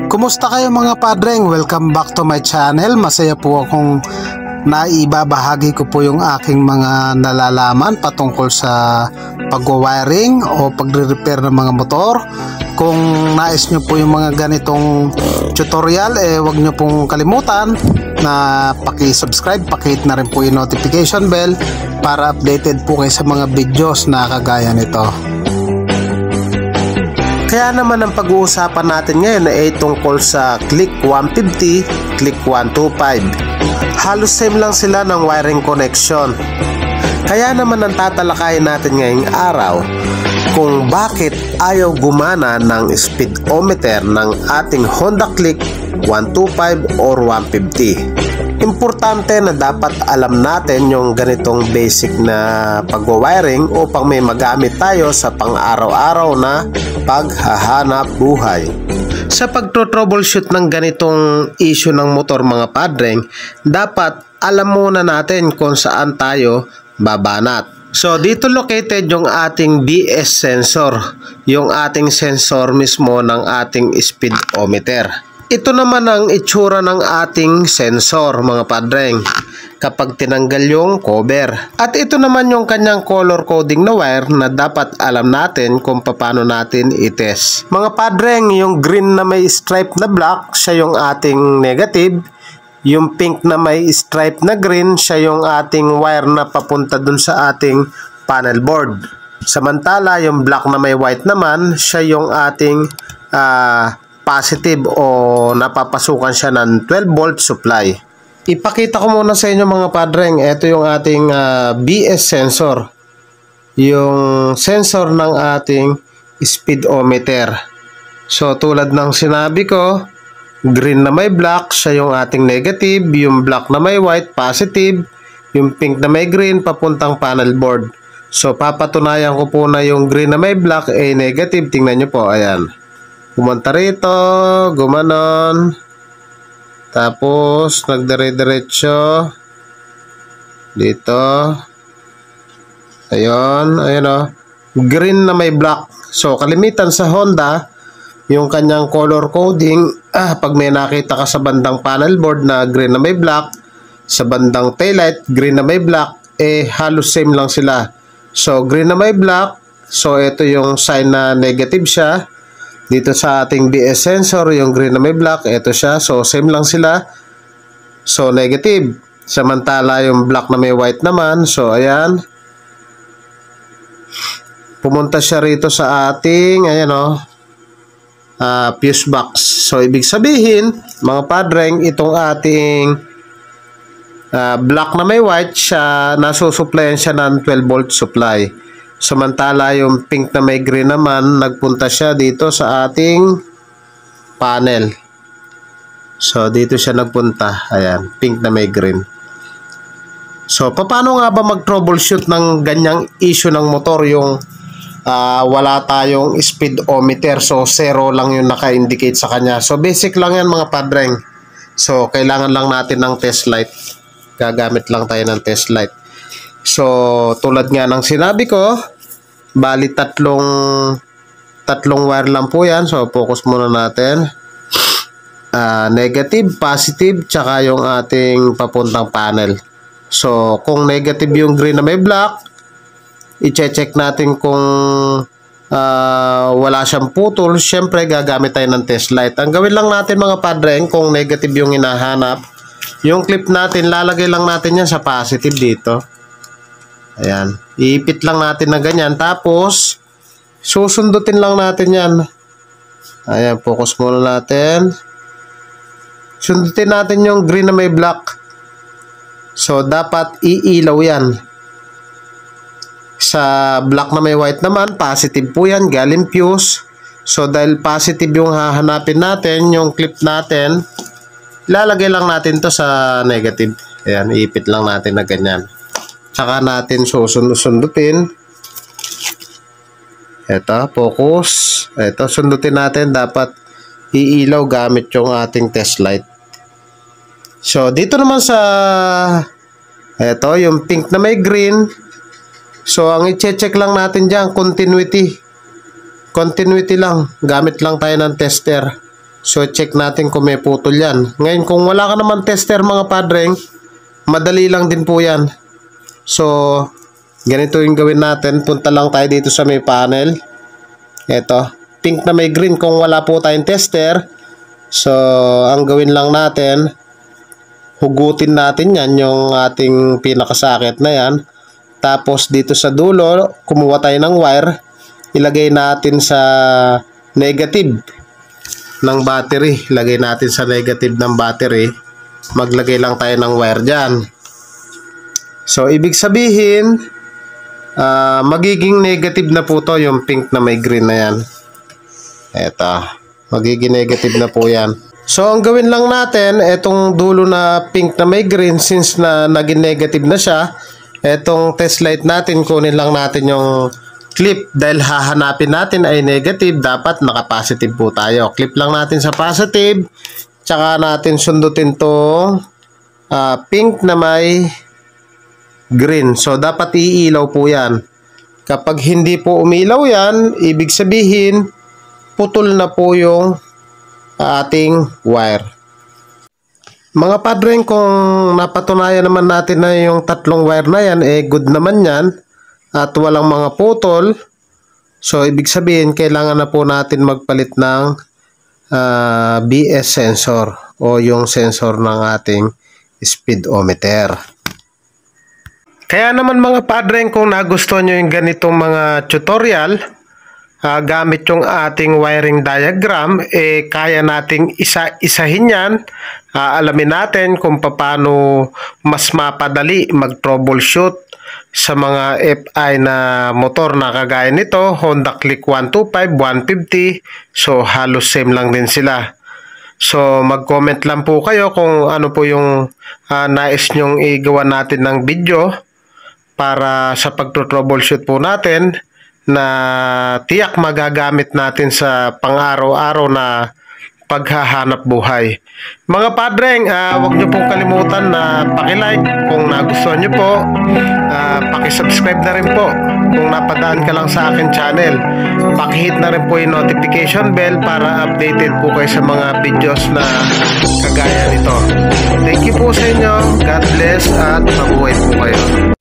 Kumusta kayo mga padreng? Welcome back to my channel. Masaya po akong naibabahagi ko po yung aking mga nalalaman patungkol sa pag-wiring o pagre-repair ng mga motor. Kung nais nyo po yung mga ganitong tutorial, huwag nyo pong kalimutan na paki-subscribe, paki-hit na rin po yung notification bell para updated po kayo sa mga videos na kagaya nito. Kaya naman ang pag-uusapan natin ngayon ay tungkol sa Click 150, Click 125. Halos same lang sila ng wiring connection. Kaya naman ang tatalakayin natin ngayong araw kung bakit ayaw gumana ng speedometer ng ating Honda Click 125 or 150. Importante na dapat alam natin yung ganitong basic na pag-wiring upang may magamit tayo sa pang-araw-araw na paghahanap buhay. Sa pagtro-troubleshoot ng ganitong issue ng motor mga padreng, dapat alam muna natin kung saan tayo babanat. So dito located yung ating BS sensor, yung ating sensor mismo ng ating speedometer. Ito naman ang itsura ng ating sensor mga padreng kapag tinanggal yung cover. At ito naman yung kanyang color coding na wire na dapat alam natin kung paano natin i-test. Mga padreng, yung green na may stripe na black, siya yung ating negative. Yung pink na may stripe na green, siya yung ating wire na papunta dun sa ating panel board. Samantala, yung black na may white naman, siya yung ating positive o napapasukan siya ng 12 volt supply. Ipakita ko muna sa inyo mga padreng, ito yung ating BS sensor, yung sensor ng ating speedometer. So tulad ng sinabi ko, green na may black, siya yung ating negative, yung black na may white, positive, yung pink na may green, papuntang panel board. So papatunayan ko po na yung green na may black ay negative. Tingnan nyo po, ayan. Pumunta rito, gumanon. Tapos, nagdire-diretso. Dito. Ayun, ayun o. Green na may black. So, kalimitan sa Honda, yung kanyang color coding, pag may nakita ka sa bandang panel board na green na may black, sa bandang taillight, green na may black, halos same lang sila. So, green na may black. So, ito yung sign na negative siya. Dito sa ating BS sensor, yung green na may black, ito siya. So, same lang sila. So, negative. Samantala, yung black na may white naman. So, ayan. Pumunta siya rito sa ating, ayan o, fuse box. So, ibig sabihin, mga padreng, itong ating black na may white, siya, nasusuplayan siya ng 12 volt supply. Samantala yung pink na may green naman, nagpunta siya dito sa ating panel. So dito siya nagpunta. Ayan, pink na may green. So paano nga ba mag-troubleshoot ng ganyang issue ng motor yung wala tayong speedometer? So 0 lang yung naka-indicate sa kanya. So basic lang yan mga padreng. So kailangan lang natin ng test light. Gagamit lang tayo ng test light. So tulad nga ng sinabi ko, bali tatlong wire lang po yan. So focus muna natin. Negative, positive, tsaka yung ating papuntang panel. So kung negative yung green na may black, i-check natin kung wala siyang putol. Syempre gagamit tayo ng test light. Ang gawin lang natin mga padreng, kung negative yung hinahanap, yung clip natin, lalagay lang natin yan sa positive dito. Ayan. Iipit lang natin na ganyan. Tapos, susundutin lang natin yan. Ayan. Focus muna natin. Sundutin natin yung green na may black. So, dapat iilaw yan. Sa black na may white naman, positive po yan. Galing fuse. So, dahil positive yung hahanapin natin, yung clip natin, ilalagay lang natin to sa negative. Ayan. Iipit lang natin na ganyan. Tsaka natin susundutin. Ito, focus. Ito, sundutin natin. Dapat iilaw gamit yung ating test light. So, dito naman sa ito, yung pink na may green. So, ang i-check lang natin dyan, continuity. Continuity lang. Gamit lang tayo ng tester. So check natin kung may putol yan. Ngayon kung wala ka naman tester mga padreng, madali lang din po yan. So ganito yung gawin natin. Punta lang tayo dito sa may panel. Ito, pink na may green kung wala po tayong tester. So ang gawin lang natin, hugutin natin yan, yung ating pinakasakit na yan. Tapos dito sa dulo, kumuha tayo ng wire, ilagay natin sa negative ng battery. Ilagay natin sa negative ng battery. Maglagay lang tayo ng wire dyan. So ibig sabihin, magiging negative na po to, yung pink na may green na yan. Eto, magiging negative na po yan. So ang gawin lang natin, etong dulo na pink na may green, since na naging negative na siya, etong test light natin, kunin lang natin yung clip. Dahil hahanapin natin ay negative, dapat naka-positive po tayo. Clip lang natin sa positive, tsaka natin sundutin tong pink na may green. So dapat iilaw po yan. Kapag hindi po umilaw yan, ibig sabihin putol na po yung ating wire. Mga padreng, kung napatunayan naman natin na yung tatlong wire na yan, good naman yan at walang mga putol, so ibig sabihin kailangan na po natin magpalit ng BS sensor o yung sensor ng ating speedometer. Kaya naman mga padreng, kung nagustuhan nyo yung ganitong mga tutorial, gamit yung ating wiring diagram, kaya nating isa-isahin yan. Alamin natin kung paano mas mapadali mag-troubleshoot sa mga FI na motor na kagaya nito, Honda Click 125, 150. So halos same lang din sila. So mag-comment lang po kayo kung ano po yung nais nyong igawa natin ng video para sa pag-troubleshoot po natin, na tiyak magagamit natin sa pang-araw-araw na paghahanap buhay. Mga padreng, huwag nyo pong kalimutan na paki-like kung nagustuhan nyo po. Paki-subscribe na rin po kung napadaan ka lang sa akin channel. Paki-hit na rin po yung notification bell para updated po kayo sa mga videos na kagaya nito. Thank you po sa inyo. God bless at mabuhay po kayo.